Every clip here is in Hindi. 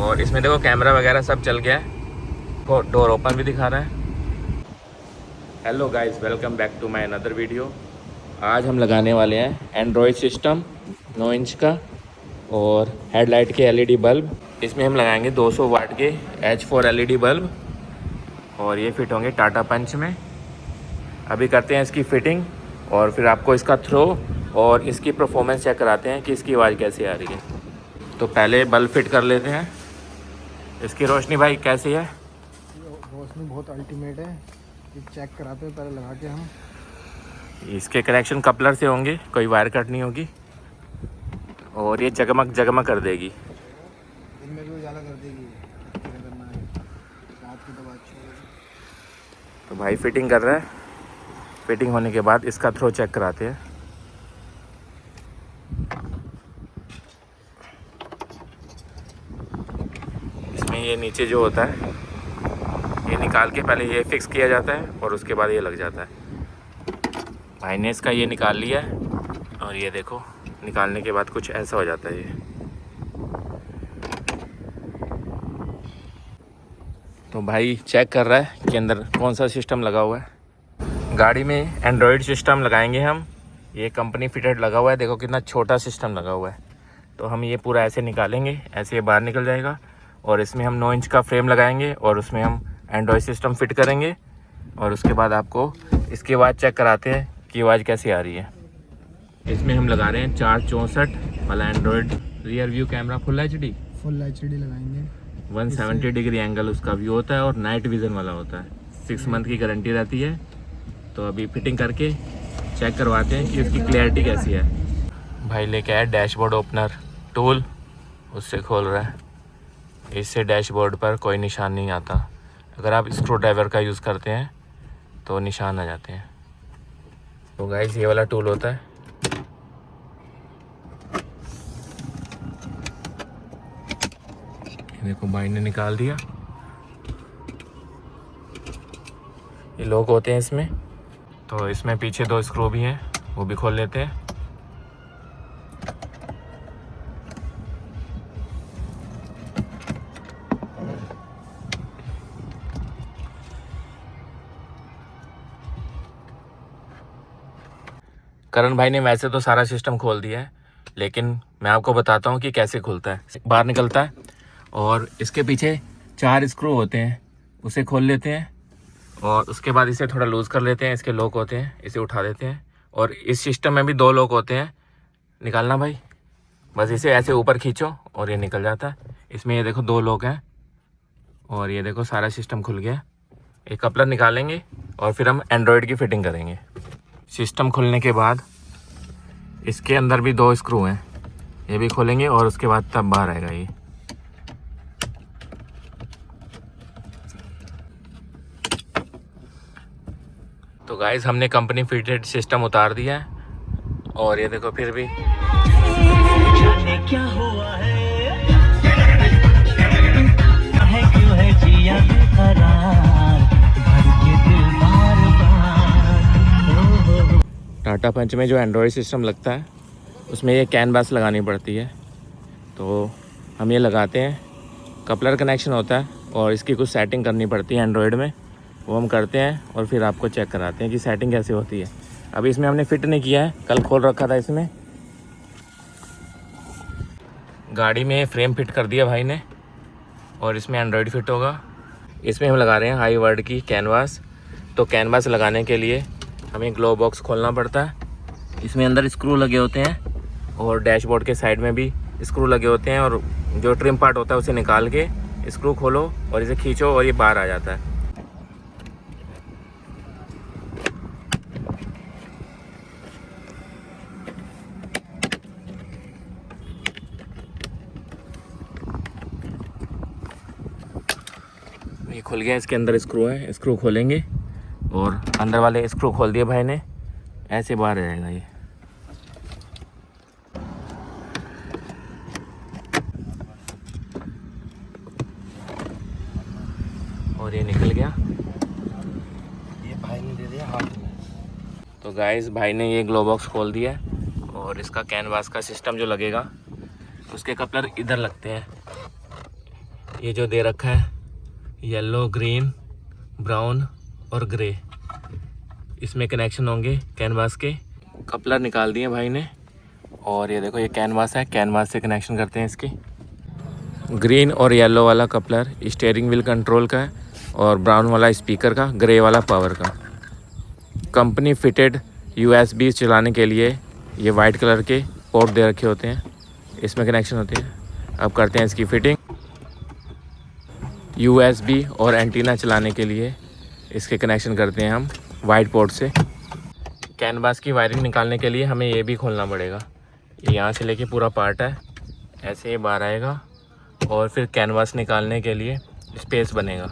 और इसमें देखो कैमरा वगैरह सब चल गया है, डोर ओपन भी दिखा रहा है। Hello guys, welcome back to my another video. आज हम लगाने वाले हैं एंड्रॉयड सिस्टम 9 इंच का और हेडलाइट के एलईडी बल्ब। इसमें हम लगाएंगे 200 वाट के H4 एलईडी बल्ब और ये फिट होंगे टाटा पंच में। अभी करते हैं इसकी फ़िटिंग और फिर आपको इसका थ्रो और इसकी परफॉर्मेंस चेक कराते हैं कि इसकी आवाज़ कैसे आ रही है। तो पहले बल्ब फिट कर लेते हैं। इसकी रोशनी भाई कैसी है? रोशनी बहुत अल्टीमेट है। ये चेक कराते हैं पहले लगा के हम। इसके कनेक्शन कपलर से होंगे, कोई वायर कट नहीं होगी और ये जगमग जगमग कर देगी। दिन में भी उजाला कर देगी। करना है रात की तो अच्छी होगी। तो भाई फिटिंग कर रहा है। फिटिंग होने के बाद इसका थ्रो चेक कराते हैं। इसमें ये नीचे जो होता है ये निकाल के पहले ये फिक्स किया जाता है और उसके बाद ये लग जाता है। भाई ने इसका ये निकाल लिया है और ये देखो निकालने के बाद कुछ ऐसा हो जाता है ये। तो भाई चेक कर रहा है कि अंदर कौन सा सिस्टम लगा हुआ है। गाड़ी में एंड्रॉयड सिस्टम लगाएंगे हम। ये कंपनी फिटेड लगा हुआ है, देखो कितना छोटा सिस्टम लगा हुआ है। तो हम ये पूरा ऐसे निकालेंगे, ऐसे ये बाहर निकल जाएगा और इसमें हम 9 इंच का फ्रेम लगाएंगे और उसमें हम एंड्रॉयड सिस्टम फिट करेंगे और उसके बाद आपको इसकी आवाज़ चेक कराते हैं कि आवाज़ कैसी आ रही है। इसमें हम लगा रहे हैं 464 वाला Android rear view camera full H D लगाएंगे। 170 डिग्री एंगल उसका व्यू होता है और नाइट विज़न वाला होता है। 6 मंथ की गारंटी रहती है। तो अभी फिटिंग करके चेक करवाते हैं कि उसकी क्लैरिटी कैसी है। भाई लेके आया डैशबोर्ड ओपनर टूल, उससे खोल रहा है। इससे डैशबोर्ड पर कोई निशान नहीं आता। अगर आप स्क्रू ड्राइवर का यूज़ करते हैं तो निशान आ जाते हैं। तो गाइस ये वाला टूल होता है। ये देखो भाई ने निकाल दिया। ये लॉक होते हैं इसमें। तो इसमें पीछे 2 स्क्रू भी हैं, वो भी खोल लेते हैं। करण भाई ने वैसे तो सारा सिस्टम खोल दिया है, लेकिन मैं आपको बताता हूँ कि कैसे खुलता है। बाहर निकलता है और इसके पीछे 4 स्क्रू होते हैं, उसे खोल लेते हैं और उसके बाद इसे थोड़ा लूज़ कर लेते हैं। इसके लॉक होते हैं, इसे उठा देते हैं। और इस सिस्टम में भी 2 लॉक होते हैं। निकालना भाई, बस इसे ऐसे ऊपर खींचो और ये निकल जाता है। इसमें ये देखो 2 लॉक हैं और ये देखो सारा सिस्टम खुल गया। एक कपलर निकालेंगे और फिर हम एंड्रॉयड की फिटिंग करेंगे। सिस्टम खुलने के बाद इसके अंदर भी 2 स्क्रू हैं, ये भी खोलेंगे और उसके बाद तब बाहर आएगा ये। तो गाइस हमने कंपनी फिटेड सिस्टम उतार दिया है और ये देखो फिर भी क्या हुआ है, क्यों है जिया बेकरार, भर के दिल बार बार। टाटा पंच में जो एंड्रॉयड सिस्टम लगता है उसमें ये कैनवास लगानी पड़ती है। तो हम ये लगाते हैं। कपलर कनेक्शन होता है और इसकी कुछ सेटिंग करनी पड़ती है एंड्रॉयड में, वो हम करते हैं और फिर आपको चेक कराते हैं कि सेटिंग कैसे होती है। अभी इसमें हमने फिट नहीं किया है, कल खोल रखा था इसमें। गाड़ी में फ्रेम फिट कर दिया भाई ने और इसमें एंड्रॉयड फिट होगा। इसमें हम लगा रहे हैं हाई वर्ड की कैनवास। तो कैनवास लगाने के लिए हमें ग्लो बॉक्स खोलना पड़ता है। इसमें अंदर स्क्रू लगे होते हैं और डैशबोर्ड के साइड में भी स्क्रू लगे होते हैं और जो ट्रिम पार्ट होता है उसे निकाल के स्क्रू खोलो और इसे खींचो और ये बाहर आ जाता है। ये खुल गया, इसके अंदर स्क्रू है, स्क्रू खोलेंगे और अंदर वाले स्क्रू खोल दिए भाई ने, ऐसे बाहर आ जाएगा ये। और ये निकल गया, ये भाई ने दे दिया हाथ में। तो गाइस भाई ने ये ग्लो बॉक्स खोल दिया और इसका कैनवास का सिस्टम जो लगेगा उसके कपलर इधर लगते हैं। ये जो दे रखा है येलो, ग्रीन, ब्राउन और ग्रे, इसमें कनेक्शन होंगे कैनवास के। कपलर निकाल दिए भाई ने, और ये देखो ये कैनवास है, कैनवास से कनेक्शन करते हैं इसके। ग्रीन और येलो वाला कपलर स्टीयरिंग व्हील कंट्रोल का है, और ब्राउन वाला स्पीकर का, ग्रे वाला पावर का। कंपनी फिटेड USB चलाने के लिए ये वाइट कलर के पोर्ट दे रखे होते हैं, इसमें कनेक्शन होते हैं। अब करते हैं इसकी फिटिंग। USB और एंटीना चलाने के लिए इसके कनेक्शन करते हैं हम वाइट पोर्ट से। कैनवास की वायरिंग निकालने के लिए हमें ये भी खोलना पड़ेगा। ये यहाँ से लेके पूरा पार्ट है, ऐसे ही बाहर आएगा, और फिर कैनवास निकालने के लिए स्पेस बनेगा।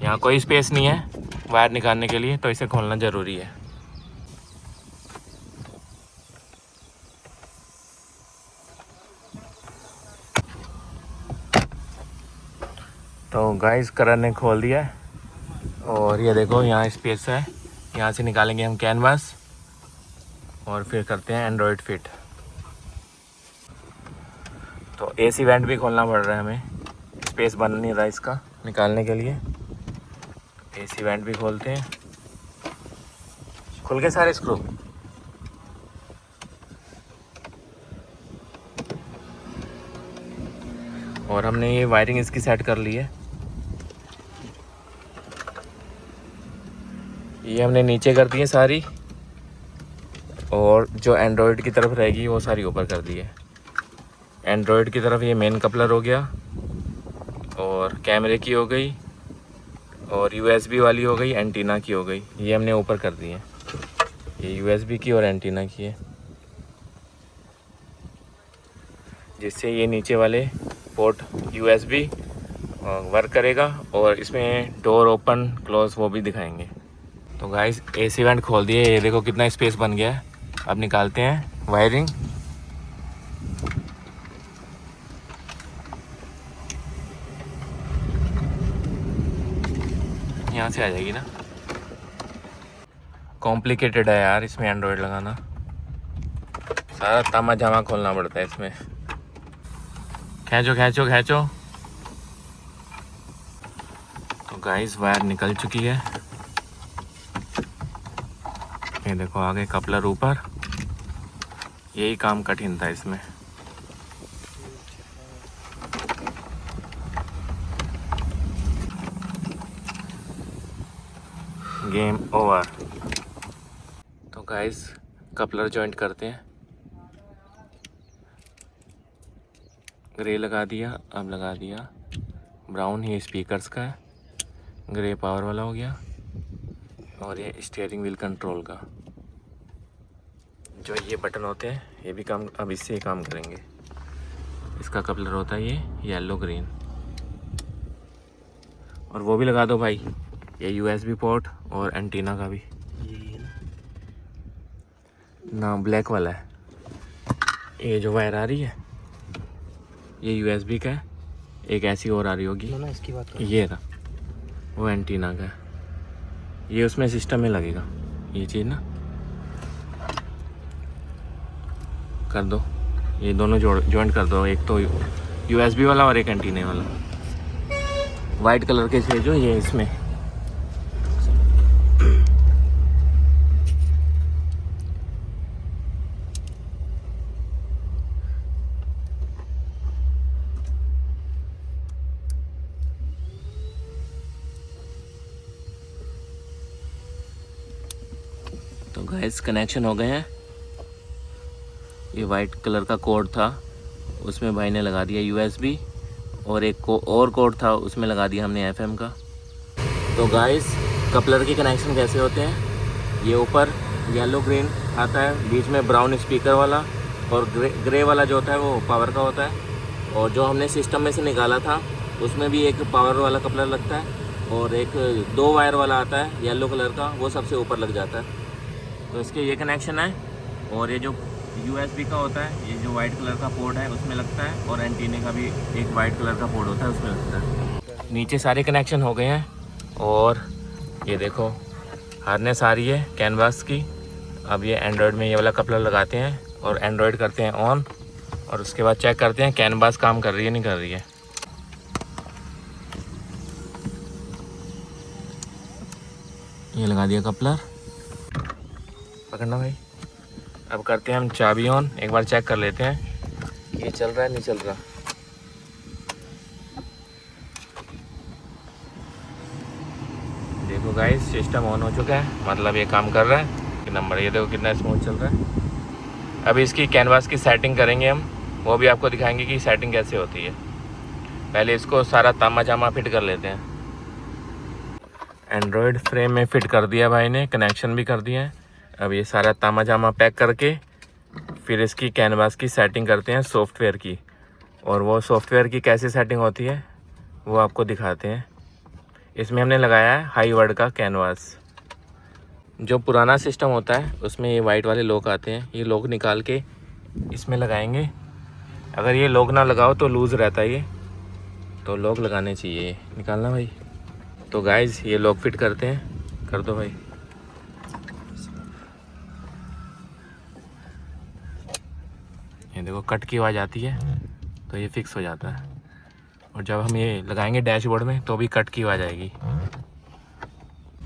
यहाँ कोई स्पेस नहीं है वायर निकालने के लिए, तो इसे खोलना ज़रूरी है। तो गाइस करण ने खोल दिया है, और ये देखो यहाँ स्पेस है, यहाँ से निकालेंगे हम कैनवास और फिर करते हैं एंड्रॉयड फिट। तो AC वेंट भी खोलना पड़ रहा है हमें, स्पेस बन नहीं रहा इसका निकालने के लिए। AC वेंट भी खोलते हैं। खुल गए सारे स्क्रू। और हमने ये वायरिंग इसकी सेट कर ली है। ये हमने नीचे कर दी है सारी, और जो एंड्रॉयड की तरफ रहेगी वो सारी ऊपर कर दी है। एंड्रॉयड की तरफ ये मेन कपलर हो गया, और कैमरे की हो गई, और USB वाली हो गई, एंटीना की हो गई। ये हमने ऊपर कर दी है, ये USB की और एंटीना की है, जिससे ये नीचे वाले पोर्ट USB वर्क करेगा, और इसमें डोर ओपन क्लोज वो भी दिखाएंगे। तो गाइस AC वेंट खोल दिए, ये देखो कितना स्पेस बन गया है। अब निकालते हैं वायरिंग। यहाँ से आ जाएगी ना। कॉम्प्लिकेटेड है यार इसमें एंड्रॉयड लगाना, सारा तामा जामा खोलना पड़ता है इसमें। खींचो खींचो खींचो। तो गाइस वायर निकल चुकी है, ये देखो आगे कपलर ऊपर। यही काम कठिन था इसमें। Game over. तो गाइस कपलर जॉइंट करते हैं। ग्रे लगा दिया, अब लगा दिया ब्राउन। ये स्पीकर्स का है, ग्रे पावर वाला हो गया, और ये स्टीयरिंग व्हील कंट्रोल का। जो ये बटन होते हैं ये भी काम अब इससे ही काम करेंगे। इसका कपलर होता है ये येलो ग्रीन। और वो भी लगा दो भाई, ये USB पोर्ट और एंटीना का भी। ना ब्लैक वाला है, ये जो वायर आ रही है ये USB का है, एक ऐसी और आ रही होगी ना, इसकी बात ये रहा, वो एंटीना का है। ये उसमें सिस्टम में लगेगा ये चीज़ ना। कर दो, ये दोनों जॉइंट कर दो, एक तो USB वाला और एक एंटीने वाला। वाइट कलर के से जो ये इसमें तो गैस कनेक्शन हो गए हैं। ये वाइट कलर का कोड था, उसमें भाई ने लगा दिया USB, और एक और कोड था उसमें लगा दिया हमने FM का। तो गाइस कपलर के कनेक्शन कैसे होते हैं, ये ऊपर येलो ग्रीन आता है, बीच में ब्राउन स्पीकर वाला, और ग्रे वाला जो होता है वो पावर का होता है। और जो हमने सिस्टम में से निकाला था उसमें भी एक पावर वाला कपलर लगता है, और एक 2 वायर वाला आता है येलो कलर का, वो सबसे ऊपर लग जाता है। तो इसके ये कनेक्शन है, और ये जो USB का होता है, ये जो वाइट कलर का पोर्ट है उसमें लगता है, और एंटीने का भी एक वाइट कलर का पोर्ट होता है उसमें लगता है। नीचे सारे कनेक्शन हो गए हैं, और ये देखो हार्नेस आ रही है कैनवास की। अब ये एंड्रॉयड में ये वाला कपलर लगाते हैं और एंड्रॉयड करते हैं ऑन, और उसके बाद चेक करते हैं कैनवास काम कर रही है नहीं कर रही है। ये लगा दिया कपलर, पकड़ना भाई। अब करते हैं हम चाबी ऑन, एक बार चेक कर लेते हैं कि ये चल रहा है नहीं चल रहा। देखो गाइस सिस्टम ऑन हो चुका है, मतलब ये काम कर रहा है। नंबर ये देखो कितना स्मूथ चल रहा है। अभी इसकी कैनवास की सेटिंग करेंगे हम, वो भी आपको दिखाएंगे कि सेटिंग कैसे होती है। पहले इसको सारा तामा जामा फिट कर लेते हैं। एंड्रॉयड फ्रेम में फिट कर दिया भाई ने, कनेक्शन भी कर दिया है। अब ये सारा तामा जामा पैक करके फिर इसकी कैनवास की सेटिंग करते हैं सॉफ्टवेयर की। और वो सॉफ्टवेयर की कैसे सेटिंग होती है वो आपको दिखाते हैं। इसमें हमने लगाया है हाई वर्ड का कैनवास। जो पुराना सिस्टम होता है उसमें ये वाइट वाले लॉक आते हैं, ये लॉक निकाल के इसमें लगाएंगे। अगर ये लॉक ना लगाओ तो लूज़ रहता है ये, तो लॉक लगाने चाहिए। निकालना भाई। तो गाइज ये लॉक फिट करते हैं, कर दो भाई। ये देखो कट की आवाज़ आती है तो ये फिक्स हो जाता है। और जब हम ये लगाएंगे डैशबोर्ड में तो भी कट की आवाज़ आएगी।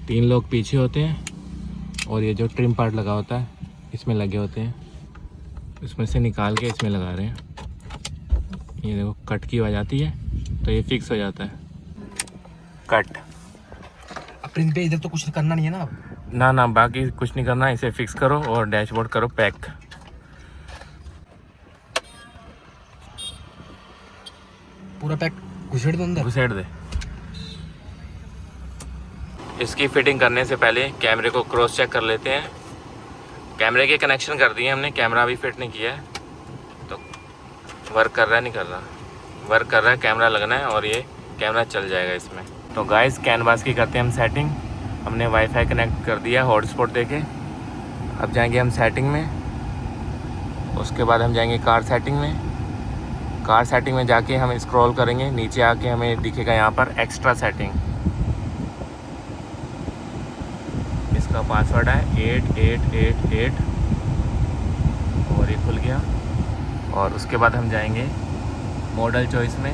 3 लोग पीछे होते हैं और ये जो ट्रिम पार्ट लगा होता है इसमें लगे होते हैं, इसमें से निकाल के इसमें लगा रहे हैं। ये देखो कट की आवाज़ आती है तो ये फिक्स हो जाता है। कट प्रिंट पे इधर तो कुछ करना नहीं है ना अब? ना बाकी कुछ नहीं करना, इसे फिक्स करो और डैशबोर्ड करो पैक। पूरा पैक घुसेड़ दो अंदर, घुसेड़ दे। इसकी फिटिंग करने से पहले कैमरे को क्रॉस चेक कर लेते हैं। कैमरे के कनेक्शन कर दिए हमने, कैमरा अभी फिट नहीं किया है तो वर्क कर रहा है नहीं कर रहा। वर्क कर रहा है, कैमरा लगना है और ये कैमरा चल जाएगा इसमें। तो गाइस कैनवास की करते हैं हम सेटिंग। हमने वाईफाई कनेक्ट कर दिया हॉटस्पॉट देके। अब जाएंगे हम सेटिंग में, उसके बाद हम जाएंगे कार सेटिंग में। कार सेटिंग में जाके हम स्क्रॉल करेंगे, नीचे आके हमें दिखेगा यहाँ पर एक्स्ट्रा सेटिंग। इसका पासवर्ड है 8888 और ये खुल गया। और उसके बाद हम जाएंगे मॉडल चॉइस में।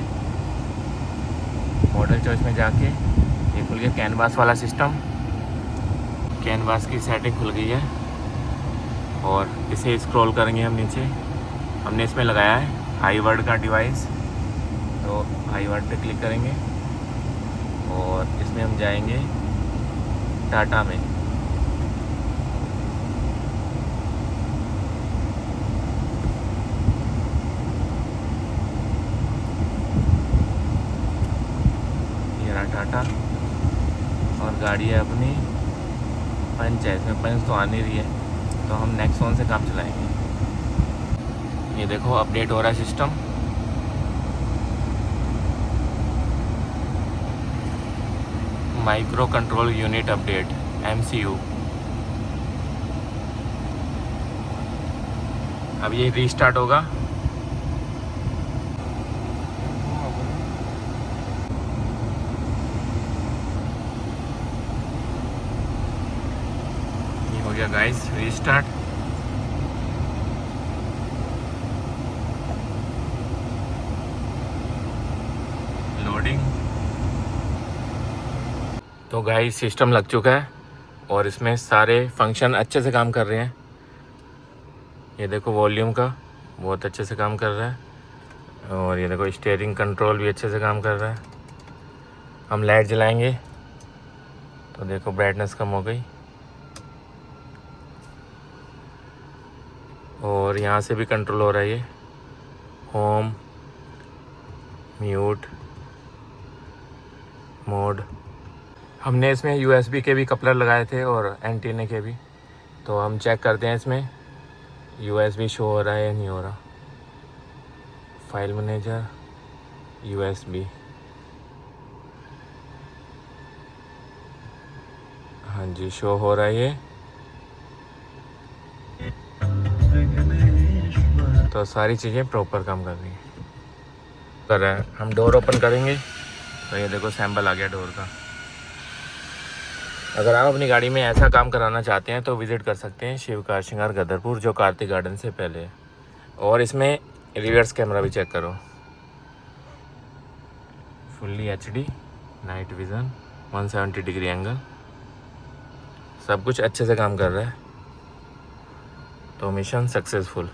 मॉडल चॉइस में जाके ये खुल गया कैनवास वाला सिस्टम। कैनवास की सेटिंग खुल गई है और इसे स्क्रॉल करेंगे हम नीचे। हमने इसमें लगाया है हाई वर्ड का डिवाइस, तो हाई वर्ड पे क्लिक करेंगे और इसमें हम जाएंगे टाटा में। ये रहा टाटा और गाड़ी है अपनी पंच है, इसमें पंच तो आ नहीं रही है तो हम नेक्सॉन से काम चलाएंगे। ये देखो अपडेट हो रहा है system. Micro control unit update MCU। अब ये रीस्टार्ट होगा। ये हो गया गाइस रीस्टार्ट। लोडिंग। तो गाइस सिस्टम लग चुका है और इसमें सारे फंक्शन अच्छे से काम कर रहे हैं। ये देखो वॉल्यूम का बहुत अच्छे से काम कर रहा है और ये देखो स्टीयरिंग कंट्रोल भी अच्छे से काम कर रहा है। हम लाइट जलाएंगे तो देखो ब्राइटनेस कम हो गई और यहाँ से भी कंट्रोल हो रहा है। ये होम, म्यूट, मोड। हमने इसमें USB के भी कपलर लगाए थे और एंटीने के भी, तो हम चेक करते हैं इसमें USB शो हो रहा है या नहीं हो रहा। फाइल मैनेजर, USB, हाँ जी शो हो रहा है ये। तो सारी चीज़ें प्रॉपर काम कर रही हैं। कर रहा है। हम डोर ओपन करेंगे तो ये देखो सैंपल आ गया डोर का। अगर आप अपनी गाड़ी में ऐसा काम कराना चाहते हैं तो विज़िट कर सकते हैं शिव कार श्रृंगार गदरपुर, जो कार्तिक गार्डन से पहले है। और इसमें रिवर्स कैमरा भी चेक करो, fully HD, night vision, 170 degree angle. सब कुछ अच्छे से काम कर रहा है, तो मिशन सक्सेसफुल।